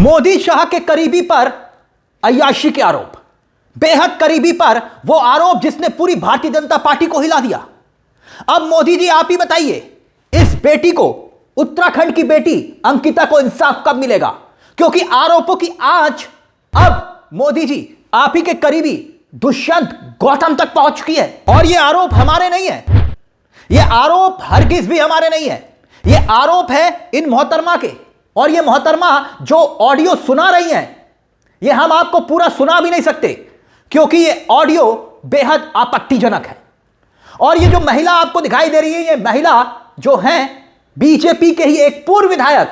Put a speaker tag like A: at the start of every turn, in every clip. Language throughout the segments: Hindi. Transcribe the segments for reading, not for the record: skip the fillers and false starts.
A: मोदी शाह के करीबी पर अय्याशी के आरोप, बेहद करीबी पर वो आरोप जिसने पूरी भारतीय जनता पार्टी को हिला दिया। अब मोदी जी आप ही बताइए, इस बेटी को, उत्तराखंड की बेटी अंकिता को इंसाफ कब मिलेगा? क्योंकि आरोपों की आंच अब मोदी जी आप ही के करीबी दुष्यंत गौतम तक पहुंच चुकी है। और ये आरोप हमारे नहीं है, ये आरोप हरगिज भी हमारे नहीं है, ये आरोप है इन मोहतरमा के। और ये मोहतरमा जो ऑडियो सुना रही हैं, ये हम आपको पूरा सुना भी नहीं सकते क्योंकि ये ऑडियो बेहद आपत्तिजनक है। और ये जो महिला आपको दिखाई दे रही है, ये महिला जो हैं बीजेपी के ही एक पूर्व विधायक,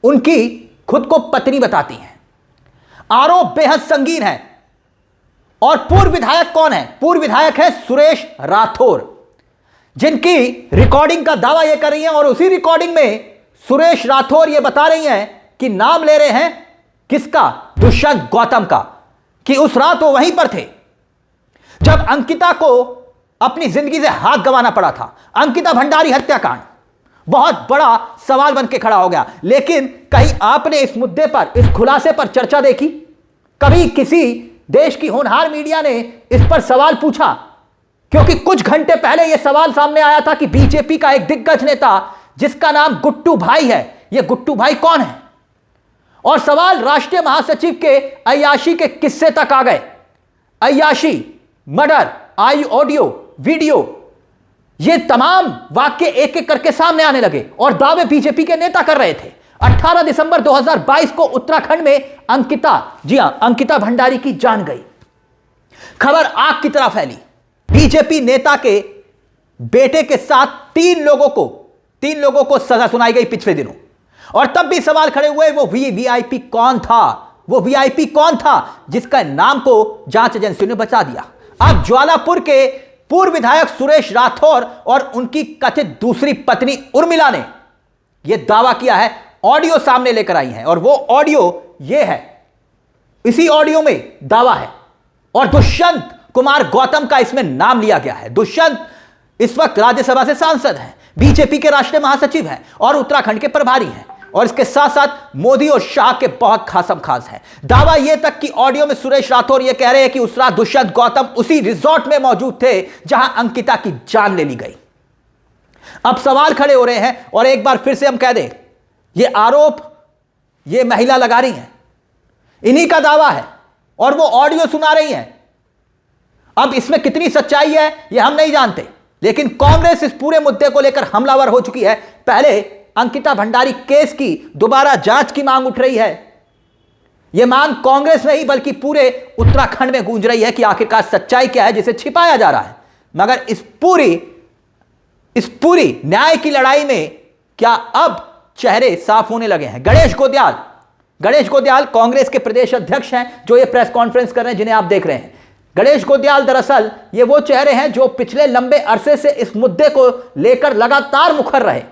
A: उनकी खुद को पत्नी बताती हैं। आरोप बेहद संगीन है। और पूर्व विधायक कौन है? पूर्व विधायक है सुरेश राठौर, जिनकी रिकॉर्डिंग का दावा यह कर रही है। और उसी रिकॉर्डिंग में सुरेश राठौर यह बता रही हैं कि नाम ले रहे हैं किसका? दुष्यंत गौतम का, कि उस रात वो वहीं पर थे जब अंकिता को अपनी जिंदगी से हाथ गंवाना पड़ा था। अंकिता भंडारी हत्याकांड बहुत बड़ा सवाल बन के खड़ा हो गया। लेकिन कहीं आपने इस मुद्दे पर, इस खुलासे पर चर्चा देखी? कभी किसी देश की होनहार मीडिया ने इस पर सवाल पूछा? क्योंकि कुछ घंटे पहले यह सवाल सामने आया था कि बीजेपी का एक दिग्गज नेता जिसका नाम गुट्टू भाई है, यह गुट्टू भाई कौन है? और सवाल राष्ट्रीय महासचिव के अय्याशी के किस्से तक आ गए। अय्याशी, मर्डर, ऑडियो, वीडियो, ये तमाम वाक्य एक एक करके सामने आने लगे और दावे बीजेपी के नेता कर रहे थे। 18 दिसंबर 2022 को उत्तराखंड में अंकिता, जी हां, अंकिता भंडारी की जान गई। खबर आग की तरह फैली। बीजेपी नेता के बेटे के साथ तीन लोगों को सजा सुनाई गई पिछले दिनों। और तब भी सवाल खड़े हुए, वो वीआईपी कौन था? वो वीआईपी कौन था जिसका नाम को जांच एजेंसियों ने बचा दिया? अब ज्वालापुर के पूर्व विधायक सुरेश राठौर और उनकी कथित दूसरी पत्नी उर्मिला ने यह दावा किया है, ऑडियो सामने लेकर आई है। और वो ऑडियो ये है, इसी ऑडियो में दावा है। और दुष्यंत कुमार गौतम का इसमें नाम लिया गया है। दुष्यंत इस वक्त राज्यसभा से सांसद हैं, बीजेपी के राष्ट्रीय महासचिव हैं और उत्तराखंड के प्रभारी हैं। और इसके साथ साथ मोदी और शाह के बहुत खासम खास हैं। दावा यह तक कि ऑडियो में सुरेश राठौर यह कह रहे हैं कि उस रात दुष्यंत गौतम उसी रिजॉर्ट में मौजूद थे जहां अंकिता की जान ले ली गई। अब सवाल खड़े हो रहे हैं और एक बार फिर से हम कह दें, यह आरोप यह महिला लगा रही हैं, इन्हीं का दावा है और वो ऑडियो सुना रही हैं। अब इसमें कितनी सच्चाई है यह हम नहीं जानते, लेकिन कांग्रेस इस पूरे मुद्दे को लेकर हमलावर हो चुकी है। पहले अंकिता भंडारी केस की दोबारा जांच की मांग उठ रही है। यह मांग कांग्रेस नहीं बल्कि पूरे उत्तराखंड में गूंज रही है कि आखिरकार सच्चाई क्या है जिसे छिपाया जा रहा है। मगर इस पूरी न्याय की लड़ाई में क्या अब चेहरे साफ होने लगे हैं? गणेश गोदयाल कांग्रेस के प्रदेश अध्यक्ष हैं जो ये प्रेस कॉन्फ्रेंस कर रहे हैं, जिन्हें आप देख रहे हैं। गणेश गोदयाल दरअसल ये वो चेहरे हैं जो पिछले लंबे अरसे से इस मुद्दे को लेकर लगातार मुखर रहे।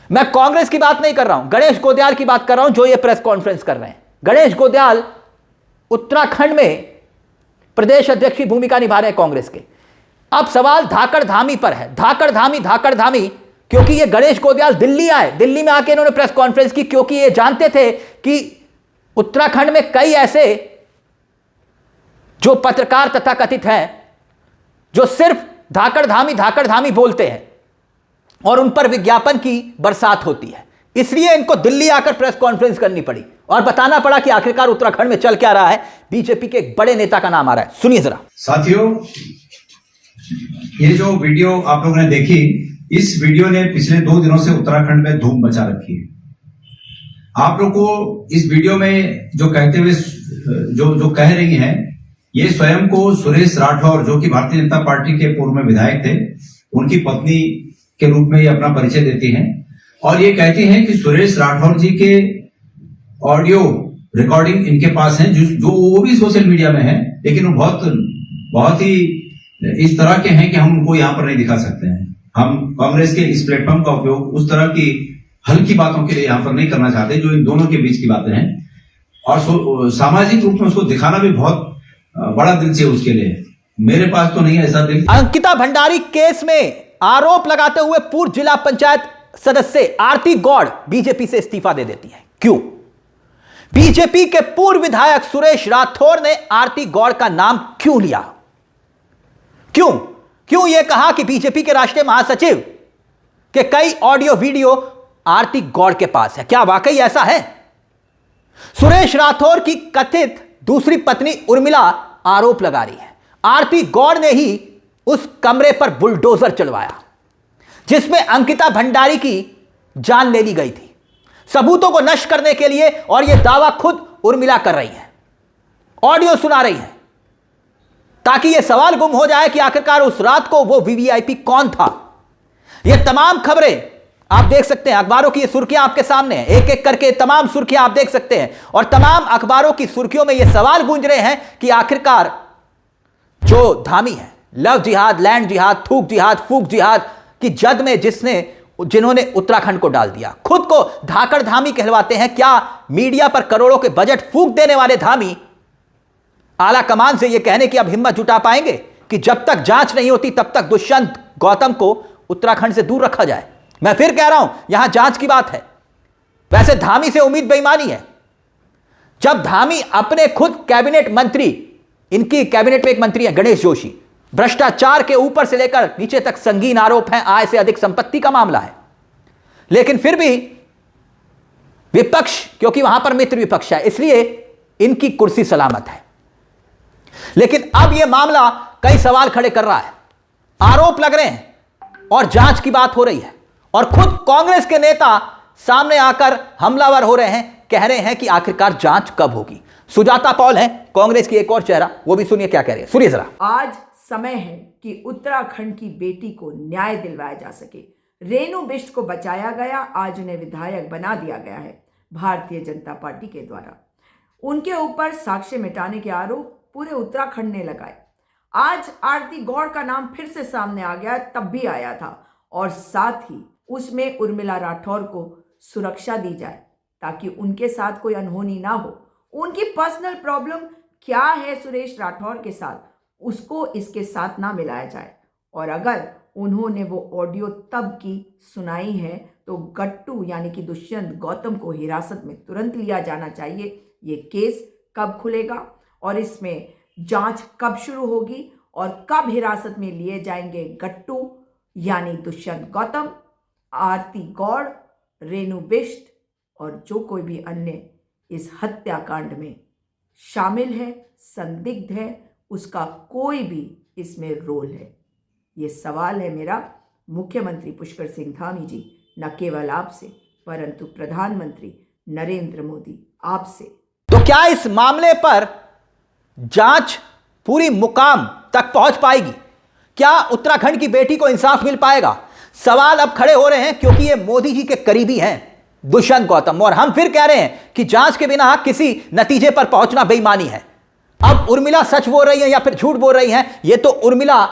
A: मैं कांग्रेस की बात नहीं कर रहा हूं, गणेश गोदयाल की बात कर रहा हूं जो ये प्रेस कॉन्फ्रेंस कर रहे हैं। गणेश गोदयाल उत्तराखंड में प्रदेश अध्यक्ष की भूमिका निभा रहे हैं कांग्रेस के। अब सवाल धाकड़ धामी पर है। धाकड़ धामी क्योंकि ये गणेश गोदयाल दिल्ली आए, दिल्ली में आके इन्होंने प्रेस कॉन्फ्रेंस की क्योंकि ये जानते थे कि उत्तराखंड में कई ऐसे जो पत्रकार तथा कथित हैं जो सिर्फ धाकड़ धामी बोलते हैं और उन पर विज्ञापन की बरसात होती है। इसलिए इनको दिल्ली आकर प्रेस कॉन्फ्रेंस करनी पड़ी और बताना पड़ा कि आखिरकार उत्तराखंड में चल क्या रहा है। बीजेपी के एक बड़े नेता का नाम आ रहा है, सुनिए जरा।
B: साथियों, ये जो वीडियो आप लोगों ने देखी, इस वीडियो ने पिछले 2 दिनों से उत्तराखंड में धूम मचा रखी है। आप लोग को इस वीडियो में जो कहते हुए जो कह रही हैं, ये स्वयं को सुरेश राठौर, जो कि भारतीय जनता पार्टी के पूर्व में विधायक थे, उनकी पत्नी के रूप में ये अपना परिचय देती हैं। और ये कहती हैं कि सुरेश राठौर जी के ऑडियो रिकॉर्डिंग इनके पास है, जो वो भी सोशल मीडिया में है, लेकिन वो बहुत ही इस तरह के हैं कि हम उनको यहाँ पर नहीं दिखा सकते हैं। हम कांग्रेस के इस प्लेटफॉर्म का उपयोग उस तरह की हल्की बातों के लिए यहाँ पर नहीं करना चाहते जो इन दोनों के बीच की बातें हैं। और सामाजिक रूप में उसको दिखाना भी बहुत बड़ा दिल से उसके लिए। मेरे पास तो नहीं है ऐसा दिल।
A: अंकिता भंडारी केस में आरोप लगाते हुए पूर्व जिला पंचायत सदस्य आरती गौड़ बीजेपी से इस्तीफा दे देती है। क्यों? बीजेपी के पूर्व विधायक सुरेश राठौर ने आरती गौड़ का नाम क्यों लिया? क्यों यह कहा कि बीजेपी के राष्ट्रीय महासचिव के कई ऑडियो वीडियो आरती गौड़ के पास है? क्या वाकई ऐसा है? सुरेश राठौर की कथित दूसरी पत्नी उर्मिला आरोप लगा रही है आरती गौड़ ने ही उस कमरे पर बुलडोजर चलवाया जिसमें अंकिता भंडारी की जान ले ली गई थी, सबूतों को नष्ट करने के लिए। और यह दावा खुद उर्मिला कर रही है, ऑडियो सुना रही है, ताकि यह सवाल गुम हो जाए कि आखिरकार उस रात को वो वीवीआईपी कौन था। यह तमाम खबरें आप देख सकते हैं, अखबारों की ये सुर्खियां आपके सामने हैं, एक एक करके तमाम सुर्खियां आप देख सकते हैं। और तमाम अखबारों की सुर्खियों में यह सवाल गूंज रहे हैं कि आखिरकार जो धामी है, लव जिहाद, लैंड जिहाद, थूक जिहाद, फूक जिहाद की जद में जिन्होंने उत्तराखंड को डाल दिया, खुद को धाकड़ धामी कहलवाते हैं, क्या मीडिया पर करोड़ों के बजट फूक देने वाले धामी आला कमान से यह कहने की अब हिम्मत जुटा पाएंगे कि जब तक जांच नहीं होती तब तक दुष्यंत गौतम को उत्तराखंड से दूर रखा जाए? मैं फिर कह रहा हूं, यहां जांच की बात है। वैसे धामी से उम्मीद बेईमानी है। जब धामी अपने खुद कैबिनेट मंत्री, इनकी कैबिनेट में एक मंत्री है गणेश जोशी, भ्रष्टाचार के ऊपर से लेकर नीचे तक संगीन आरोप हैं, आय से अधिक संपत्ति का मामला है, लेकिन फिर भी विपक्ष, क्योंकि वहां पर मित्र विपक्ष है, इसलिए इनकी कुर्सी सलामत है। लेकिन अब यह मामला कई सवाल खड़े कर रहा है, आरोप लग रहे हैं और जांच की बात हो रही है, और खुद कांग्रेस के नेता सामने आकर हमलावर हो रहे हैं, कह रहे हैं कि आखिरकार जांच कब होगी। सुजाता पॉल है कांग्रेस की एक और चेहरा, वो भी सुनिए क्या कह रहे हैं, सुनिए जरा।
C: आज समय है कि उत्तराखंड की बेटी को न्याय दिलवाया जा सके। रेणु बिष्ट को बचाया गया, आज उन्हें विधायक बना दिया गया है भारतीय जनता पार्टी के द्वारा। उनके ऊपर साक्ष्य मिटाने के आरोप पूरे उत्तराखंड ने लगाए। आज आरती गौड़ का नाम फिर से सामने आ गया, तब भी आया था, और साथ ही उसमें उर्मिला राठौर को सुरक्षा दी जाए ताकि उनके साथ कोई अनहोनी ना हो। उनकी पर्सनल प्रॉब्लम क्या है सुरेश राठौर के साथ, उसको इसके साथ ना मिलाया जाए। और अगर उन्होंने वो ऑडियो तब की सुनाई है तो गट्टू यानी कि दुष्यंत गौतम को हिरासत में तुरंत लिया जाना चाहिए। ये केस कब खुलेगा और इसमें जांच कब शुरू होगी और कब हिरासत में लिए जाएंगे गट्टू यानी दुष्यंत गौतम, आरती गौड़, रेणु बिष्ट और जो कोई भी अन्य इस हत्याकांड में शामिल है, संदिग्ध है, उसका कोई भी इसमें रोल है। ये सवाल है मेरा मुख्यमंत्री पुष्कर सिंह धामी जी, न केवल आपसे परंतु प्रधानमंत्री नरेंद्र मोदी आपसे।
A: तो क्या इस मामले पर जांच पूरी मुकाम तक पहुंच पाएगी? क्या उत्तराखंड की बेटी को इंसाफ मिल पाएगा? सवाल अब खड़े हो रहे हैं क्योंकि ये मोदी जी के करीबी हैं दुष्यंत गौतम, और हम फिर कह रहे हैं कि जांच के बिना किसी नतीजे पर पहुंचना बेईमानी है। अब उर्मिला सच बोल रही है या फिर झूठ बोल रही है, यह तो उर्मिला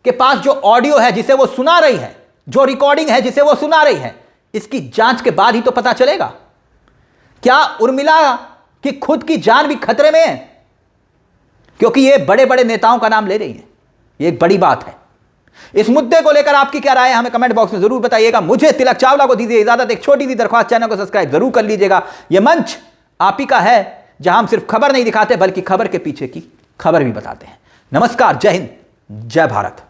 A: के पास जो ऑडियो है जिसे वो सुना रही है, जो रिकॉर्डिंग है जिसे वो सुना रही है, इसकी जांच के बाद ही तो पता चलेगा। क्या उर्मिला की खुद की जान भी खतरे में है? क्योंकि ये बड़े बड़े नेताओं का नाम ले रही है, ये एक बड़ी बात है। इस मुद्दे को लेकर आपकी क्या राय है हमें कमेंट बॉक्स में जरूर बताइएगा। मुझे तिलक चावला को दीजिए इजाजत, एक छोटी सी दरख्वास्त, चैनल को सब्सक्राइब जरूर कर लीजिएगा। यह मंच आप ही का है जहां हम सिर्फ खबर नहीं दिखाते बल्कि खबर के पीछे की खबर भी बताते हैं। नमस्कार, जय हिंद, जय भारत।